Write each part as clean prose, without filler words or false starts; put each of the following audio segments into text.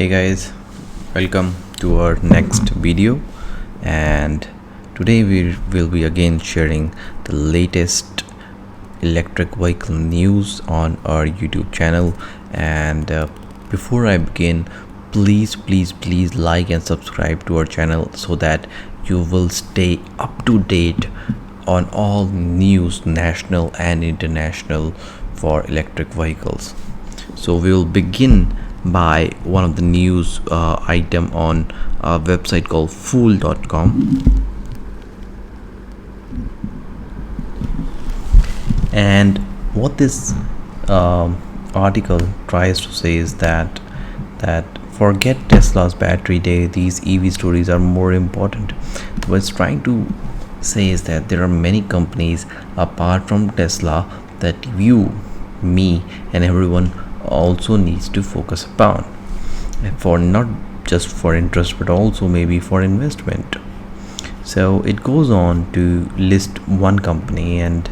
Hey guys, welcome to our next video, and today we will be again sharing the latest electric vehicle news on our YouTube channel. And before I begin, please like and subscribe to our channel so that you will stay up to date on all news, national and international, for electric vehicles. So we will begin by one of the news item on a website called fool.com. And what this article tries to say is that forget Tesla's battery day, these EV stories are more important. What it's trying to say is that there are many companies apart from Tesla that you, me, and everyone also needs to focus upon, for not just for interest but also maybe for investment. So it goes on to list one company, and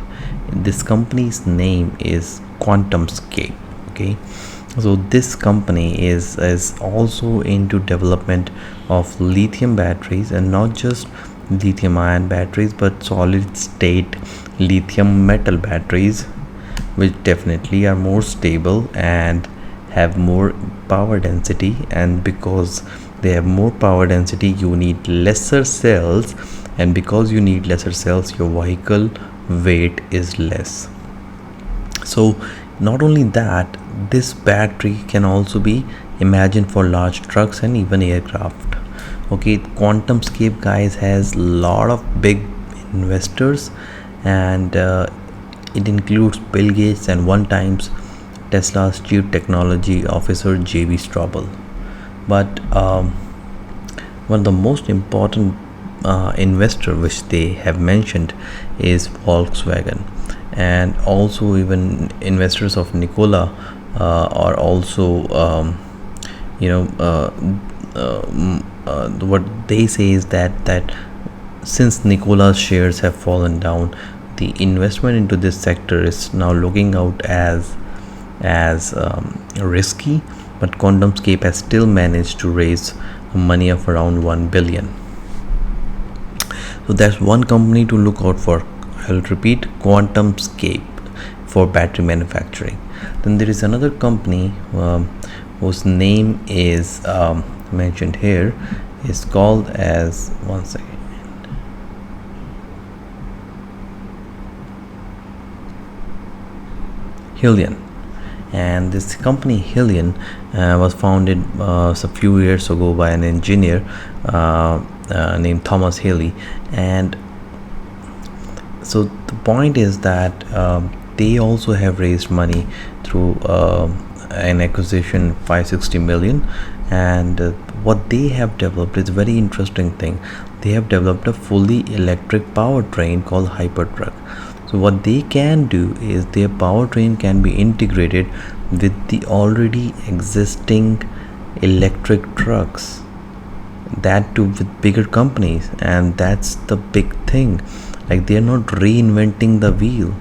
this company's name is QuantumScape. Okay, so this company is also into development of lithium batteries, and not just lithium ion batteries but solid state lithium metal batteries, which definitely are more stable and have more power density. And because they have more power density, you need lesser cells, and because you need lesser cells, your vehicle weight is less. So not only that, this battery can also be imagined for large trucks and even aircraft. Okay, QuantumScape guys has a lot of big investors, and it includes Bill Gates and one times Tesla's chief technology officer J.B. Straubel. But one of the most important investor which they have mentioned is Volkswagen, and also even investors of Nikola are also what they say is that since Nikola's shares have fallen down, the investment into this sector is now looking out as risky. But QuantumScape has still managed to raise money of around 1 billion. So that's one company to look out for. I'll repeat, QuantumScape for battery manufacturing. Then there is another company whose name is mentioned here. Is called as, one second, Helion. And this company Helion was founded a few years ago by an engineer named Thomas Haley. And so the point is that they also have raised money through an acquisition, 560 million. And what they have developed is a very interesting thing. They have developed a fully electric powertrain called Hypertruck. So what they can do is their powertrain can be integrated with the already existing electric trucks, that too with bigger companies. And that's the big thing. Like, they are not reinventing the wheel,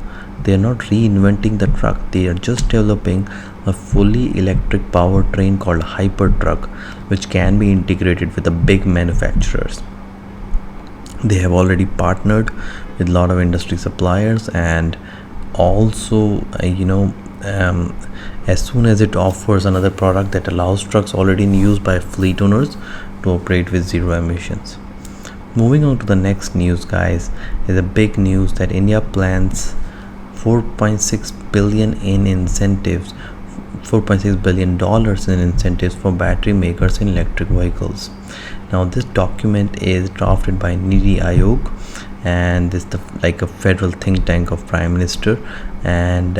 they are not reinventing the truck, they are just developing a fully electric powertrain called Hypertruck, which can be integrated with the big manufacturers. They have already partnered with a lot of industry suppliers, and also as soon as it offers another product that allows trucks already in use by fleet owners to operate with zero emissions. Moving on to the next news, guys, is a big news that India plans 4.6 billion in incentives, $4.6 billion in incentives for battery makers in electric vehicles. Now this document is drafted by NITI Aayog, and this is like a federal think tank of Prime Minister. And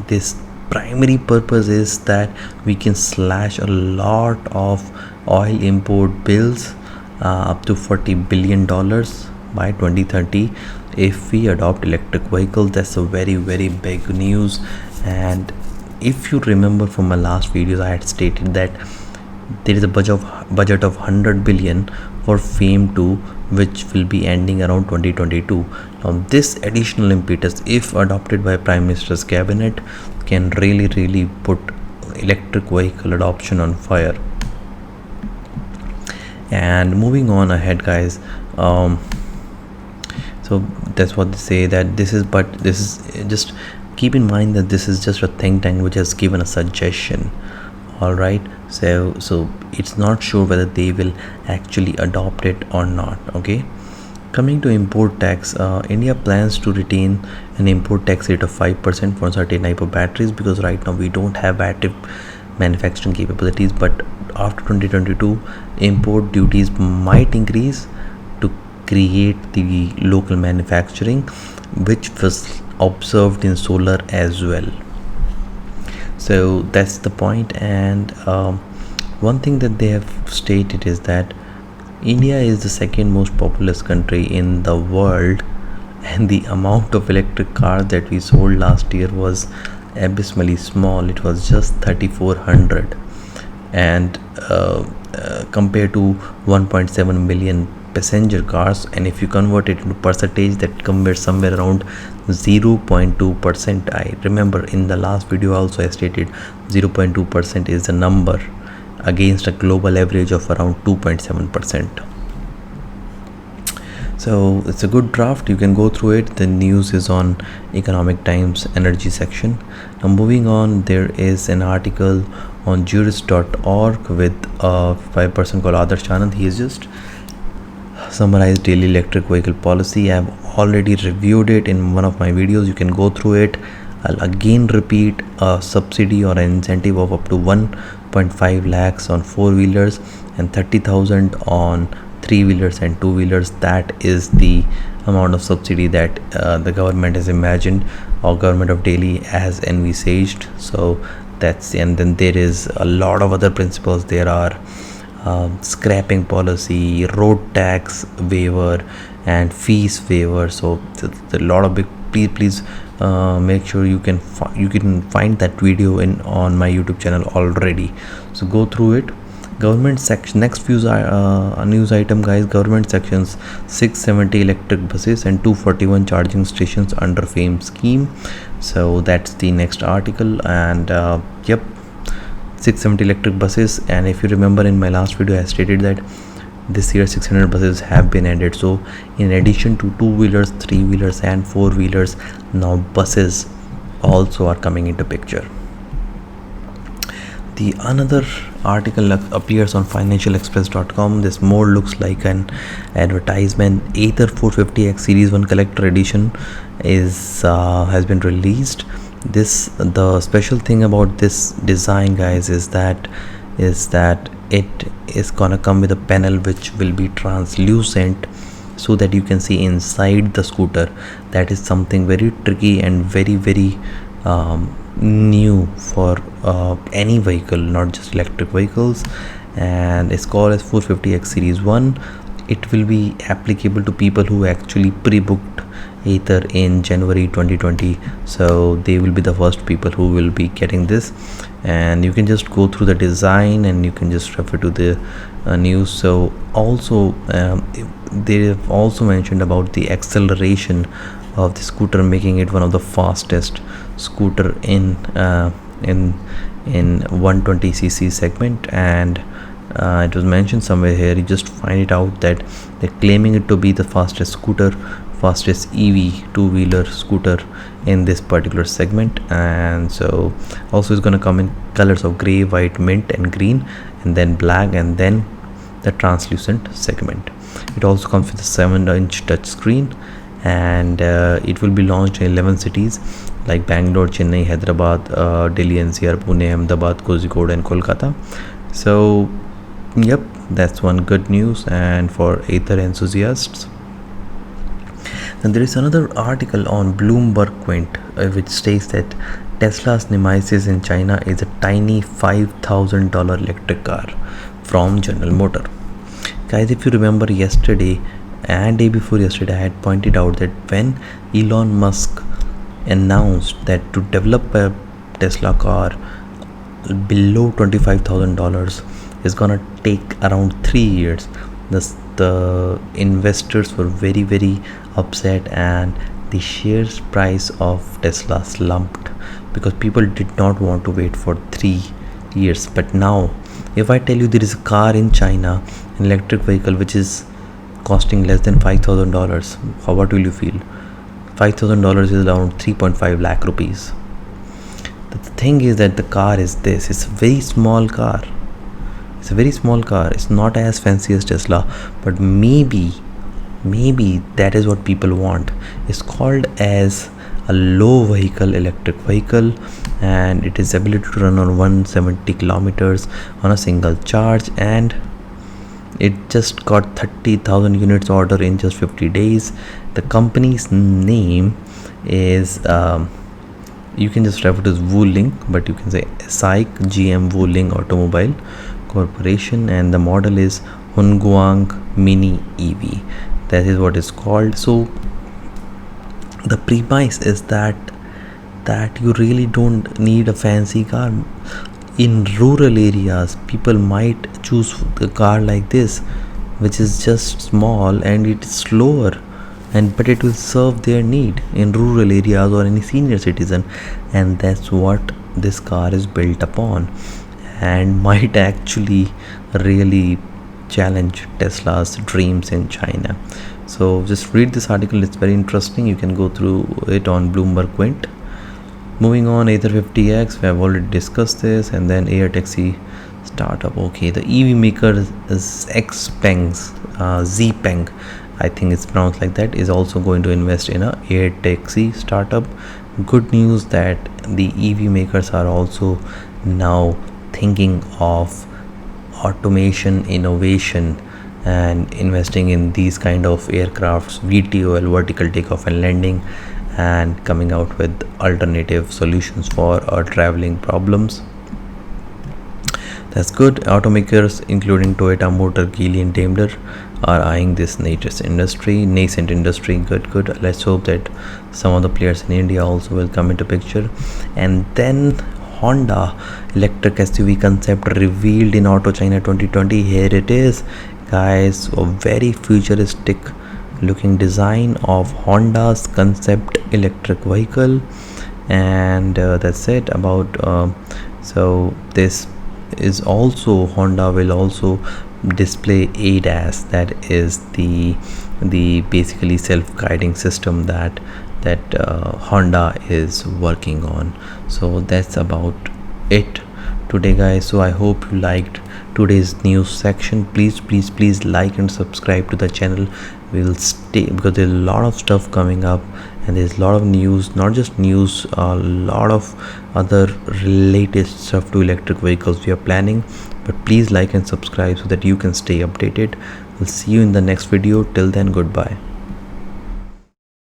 this primary purpose is that we can slash a lot of oil import bills, up to $40 billion by 2030 if we adopt electric vehicles. That's a very big news. And if you remember from my last videos, I had stated that there is a budget of 100 billion for FAME 2, which will be ending around 2022. Now this additional impetus, if adopted by Prime Minister's cabinet, can really put electric vehicle adoption on fire. And moving on ahead, guys, um, so that's what they say, that this is, but this is just, keep in mind that this is just a think tank which has given a suggestion. All right, so it's not sure whether they will actually adopt it or not. Okay, coming to import tax, India plans to retain an import tax rate of 5% for certain type of batteries, because right now we don't have battery manufacturing capabilities, but after 2022 import duties might increase to create the local manufacturing, which was observed in solar as well. So that's the point. And one thing that they have stated is that India is the second most populous country in the world, and the amount of electric cars that we sold last year was abysmally small. It was just 3400, and compared to 1.7 million passenger cars, and if you convert it into percentage, that comes somewhere around 0.2%. I remember in the last video also I stated 0.2% is the number against a global average of around 2.7%. So it's a good draft, you can go through it. The news is on Economic Times energy section. Now moving on, there is an article on jurist.org with a person called Ather. He has just summarized daily electric vehicle policy. I have already reviewed it in one of my videos, you can go through it. I'll again repeat: a subsidy or an incentive of up to 1.5 lakhs on 4-wheelers and 30,000 on 3-wheelers and 2-wheelers. That is the amount of subsidy that the government has imagined, or government of Delhi has envisaged. So that's, and then there is a lot of other principles. There are scrapping policy, road tax waiver, and fees waiver. So a lot of big. Please make sure you can find that video in on my YouTube channel already. So go through it. Government section, next few news item, guys. Government sections 670 electric buses and 241 charging stations under FAME scheme. So that's the next article. And yep, 670 electric buses. And if you remember in my last video I stated that this year 600 buses have been added. So in addition to 2-wheelers, 3-wheelers and 4-wheelers, now buses also are coming into picture. The another article appears on financialexpress.com. This more looks like an advertisement. Ather 450X Series 1 Collector Edition is has been released. The special thing about this design, guys, is that it is gonna come with a panel which will be translucent, so that you can see inside the scooter. That is something very tricky and very new for any vehicle, not just electric vehicles. And it's called as 450X Series 1. It will be applicable to people who actually pre-booked Ather in January 2020. So they will be the first people who will be getting this. And you can just go through the design and you can just refer to the news. So also they have also mentioned about the acceleration of the scooter, making it one of the fastest scooter in 120cc segment. And it was mentioned somewhere here, you just find it out that they're claiming it to be the fastest EV 2-wheeler scooter in this particular segment. And so also it's going to come in colors of gray, white, mint and green, and then black, and then the translucent segment. It also comes with a 7-inch touch screen, and it will be launched in 11 cities like Bangalore, Chennai, Hyderabad, Delhi NCR, Pune, Ahmedabad, Kozhikode and Kolkata. So yep, that's one good news and for Ather enthusiasts. And there is another article on Bloomberg Quint which states that Tesla's nemesis in China is a tiny $5,000 electric car from General Motor. Guys, if you remember yesterday and day before yesterday, I had pointed out that when Elon Musk announced that to develop a Tesla car below $25,000 is gonna take around 3 years, the investors were very upset and the shares price of Tesla slumped because people did not want to wait for 3 years. But now If I tell you there is a car in China, an electric vehicle which is costing less than $5,000, what will you feel? $5,000 is around 3.5 lakh rupees. The thing is that the car is this. It's a very small car. It's a very small car. It's not as fancy as Tesla, but maybe that is what people want. It's called as a low vehicle electric vehicle, and it is ability to run on 170 kilometers on a single charge, and it just got 30,000 units order in just 50 days. The company's name is you can just refer to as Wuling, but you can say SAIC GM Wuling Automobile Corporation, and the model is Hunguang Mini EV. That is what it's called. So the premise is that you really don't need a fancy car. In rural areas, people might choose a car like this, which is just small and it's slower, but it will serve their need in rural areas or any senior citizen, and that's what this car is built upon, and might actually really challenge Tesla's dreams in China. So just read this article, it's very interesting. You can go through it on Bloomberg Quint. Moving on, Ather 50X, we have already discussed this, and then air taxi startup. Okay, the EV maker is Xpeng, I think it's pronounced like that, is also going to invest in a air taxi startup. Good news that the EV makers are also now thinking of automation, innovation, and investing in these kind of aircrafts, VTOL, vertical takeoff and landing, and coming out with alternative solutions for our traveling problems. That's good. Automakers including Toyota Motor, Geely and Daimler are eyeing this nascent industry. Good. Let's hope that some of the players in India also will come into picture. And then Honda electric SUV concept revealed in Auto China 2020. Here it is, guys. A very futuristic looking design of Honda's concept electric vehicle, and that's it about so this is also, Honda will also display ADAS, that is the basically self-guiding system that Honda is working on. So that's about it today, guys. So I hope you liked today's news section. Please like and subscribe to the channel. We'll stay, because there's a lot of stuff coming up, and there's a lot of news, not just news, a lot of other related stuff to electric vehicles we are planning. But please like and subscribe so that you can stay updated. We'll see you in the next video. Till then, goodbye.